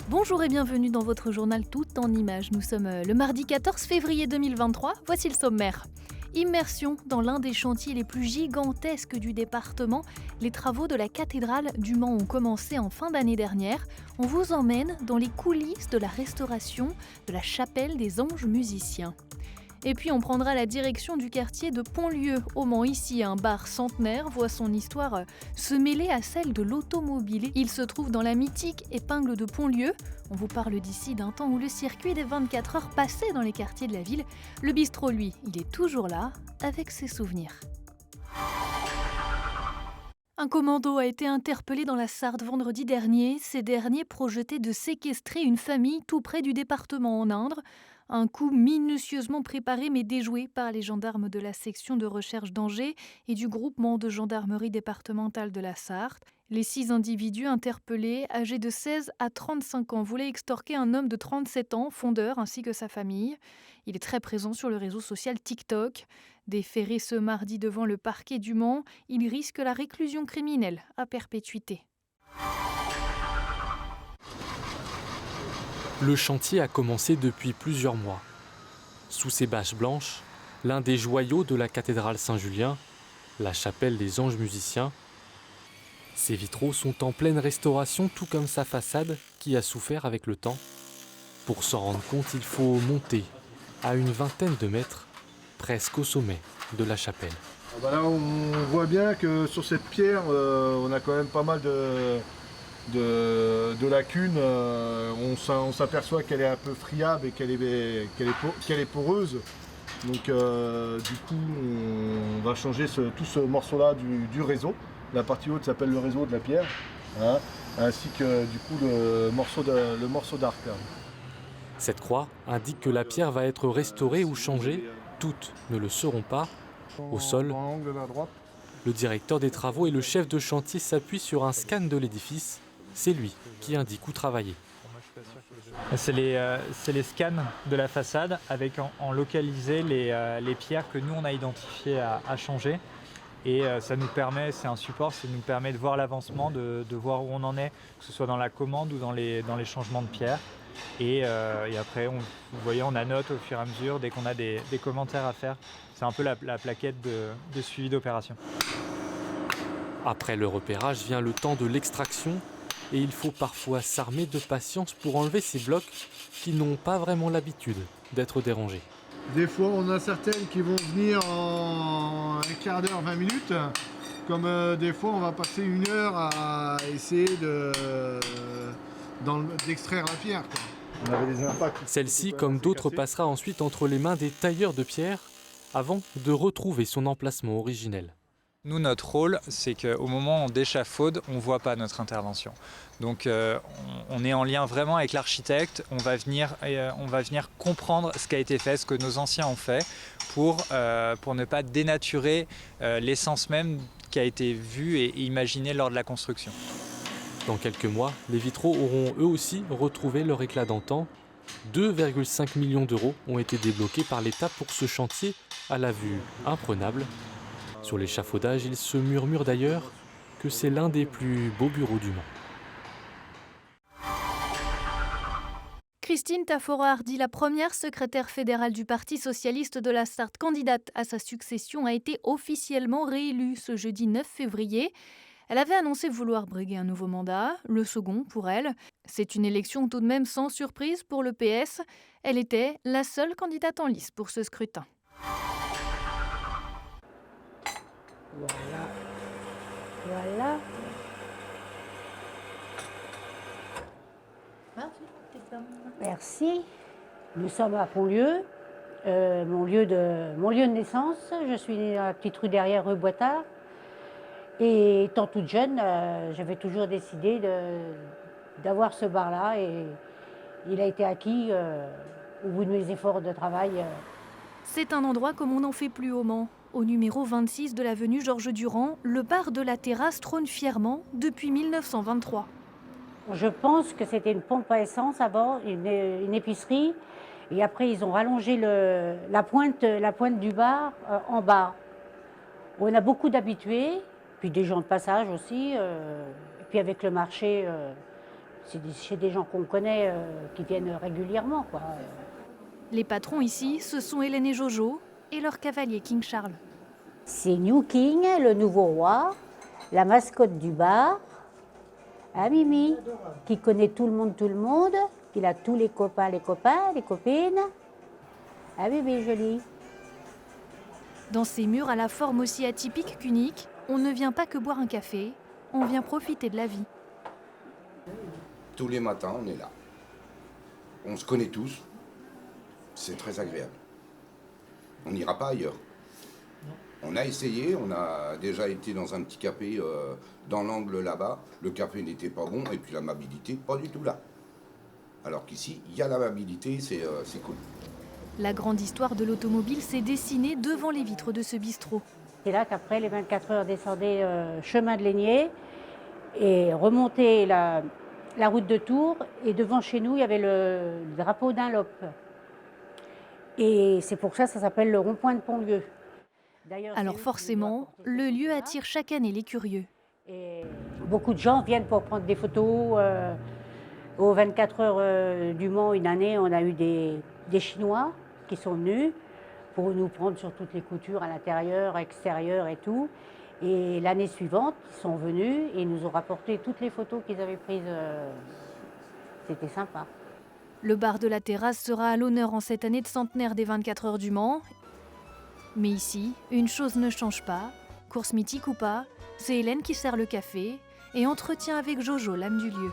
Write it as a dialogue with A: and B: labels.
A: Bonjour et bienvenue dans votre journal tout en images. Nous sommes le mardi 14 février 2023. Voici le sommaire. Immersion dans l'un des chantiers les plus gigantesques du département. Les travaux de la cathédrale du Mans ont commencé en fin d'année dernière. On vous emmène dans les coulisses de la restauration de la chapelle des anges musiciens. Et puis on prendra la direction du quartier de Pontlieu au Mans. Ici, un bar centenaire voit son histoire se mêler à celle de l'automobile. Il se trouve dans la mythique épingle de Pontlieu. On vous parle d'ici d'un temps où le circuit des 24 heures passait dans les quartiers de la ville. Le bistrot, lui, il est toujours là, avec ses souvenirs. Un commando a été interpellé dans la Sarthe vendredi dernier. Ces derniers projetaient de séquestrer une famille tout près du département en Indre. Un coup minutieusement préparé mais déjoué par les gendarmes de la section de recherche d'Angers et du groupement de gendarmerie départementale de la Sarthe. Les 6 individus interpellés, âgés de 16 à 35 ans, voulaient extorquer un homme de 37 ans, fondeur, ainsi que sa famille. Il est très présent sur le réseau social TikTok. Déféré ce mardi devant le parquet du Mans, il risque la réclusion criminelle à perpétuité.
B: Le chantier a commencé depuis plusieurs mois. Sous ces bâches blanches, l'un des joyaux de la cathédrale Saint-Julien, la chapelle des anges musiciens. Ses vitraux sont en pleine restauration, tout comme sa façade qui a souffert avec le temps. Pour s'en rendre compte, il faut monter à une vingtaine de mètres, presque au sommet de la chapelle.
C: Là, on voit bien que sur cette pierre, on a quand même pas mal de lacunes. On s'aperçoit qu'elle est un peu friable et qu'elle est poreuse. Donc du coup, on va changer tout ce morceau-là du réseau. La partie haute s'appelle le réseau de la pierre, hein, ainsi que du coup le morceau d'arc.
B: Cette croix indique que la pierre va être restaurée ou changée. Toutes ne le seront pas. Au sol, le directeur des travaux et le chef de chantier s'appuient sur un scan de l'édifice. C'est lui qui indique où travailler.
D: C'est les scans de la façade avec en localisé les pierres que nous on a identifiées à changer. Et ça nous permet, c'est un support, ça nous permet de voir l'avancement, de voir où on en est, que ce soit dans la commande ou dans les changements de pierres. Et après, vous voyez, on annote au fur et à mesure dès qu'on a des commentaires à faire. C'est un peu la plaquette de suivi d'opération.
B: Après le repérage vient le temps de l'extraction et il faut parfois s'armer de patience pour enlever ces blocs qui n'ont pas vraiment l'habitude d'être dérangés.
C: Des fois, on a certaines qui vont venir en un quart d'heure, 20 minutes. Comme des fois, on va passer 1 heure à essayer d'extraire la pierre, quoi. On avait des impacts.
B: Celle-ci, comme d'autres, passera ensuite entre les mains des tailleurs de pierre avant de retrouver son emplacement originel.
D: Nous, notre rôle, c'est qu'au moment où on d'échafaude, on ne voit pas notre intervention. Donc on est en lien vraiment avec l'architecte, on va venir comprendre ce qui a été fait, ce que nos anciens ont fait, pour ne pas dénaturer l'essence même qui a été vue et imaginée lors de la construction.
B: Dans quelques mois, les vitraux auront eux aussi retrouvé leur éclat d'antan. 2,5 millions d'euros ont été débloqués par l'État pour ce chantier à la vue imprenable. Sur l'échafaudage, il se murmure d'ailleurs que c'est l'un des plus beaux bureaux du Mans.
A: Christine Taffora-Hardy, la première secrétaire fédérale du Parti socialiste de la Sarthe, candidate à sa succession, a été officiellement réélue ce jeudi 9 février. Elle avait annoncé vouloir briguer un nouveau mandat, le second pour elle. C'est une élection tout de même sans surprise pour le PS. Elle était la seule candidate en lice pour ce scrutin.
E: Voilà. Merci. Nous sommes à Pontlieu, mon lieu de naissance. Je suis née dans la petite rue derrière, rue Boitard. Et étant toute jeune, j'avais toujours décidé d'avoir ce bar-là. Et il a été acquis au bout de mes efforts de travail.
A: C'est un endroit comme on n'en fait plus au Mans. Au numéro 26 de l'avenue Georges Durand, le bar de la Terrasse trône fièrement depuis 1923.
E: Je pense que c'était une pompe à essence à bord, une épicerie. Et après, ils ont rallongé la pointe du bar en bas. On a beaucoup d'habitués, puis des gens de passage aussi. Et puis avec le marché, C'est chez des gens qu'on connaît, qui viennent régulièrement, quoi.
A: Les patrons ici, ce sont Hélène et Jojo et leur cavalier King Charles.
E: C'est New King, le nouveau roi, la mascotte du bar. Ah Mimi, qui connaît tout le monde, qu'il a tous les copains, les copines. Ah Mimi, jolie.
A: Dans ces murs à la forme aussi atypique qu'unique, on ne vient pas que boire un café, on vient profiter de la vie.
F: Tous les matins, on est là. On se connaît tous. C'est très agréable. On n'ira pas ailleurs. On a essayé, on a déjà été dans un petit café dans l'angle là-bas. Le café n'était pas bon et puis l'amabilité, pas du tout là. Alors qu'ici, il y a l'amabilité, c'est cool.
A: La grande histoire de l'automobile s'est dessinée devant les vitres de ce bistrot.
E: C'est là qu'après, les 24 heures descendaient chemin de Lénier et remontaient la route de Tours. Et devant chez nous, il y avait le drapeau d'Unlop. Et c'est pour ça que ça s'appelle le rond-point de Pontlieu.
A: Alors forcément, le lieu attire chaque année les curieux.
E: Et beaucoup de gens viennent pour prendre des photos. Aux 24 heures du Mans, une année, on a eu des Chinois qui sont venus pour nous prendre sur toutes les coutures à l'intérieur, extérieur et tout. Et l'année suivante, ils sont venus et ils nous ont rapporté toutes les photos qu'ils avaient prises. C'était sympa.
A: Le bar de la terrasse sera à l'honneur en cette année de centenaire des 24 heures du Mans. Mais ici, une chose ne change pas. Course mythique ou pas, c'est Hélène qui sert le café et entretient avec Jojo l'âme du lieu.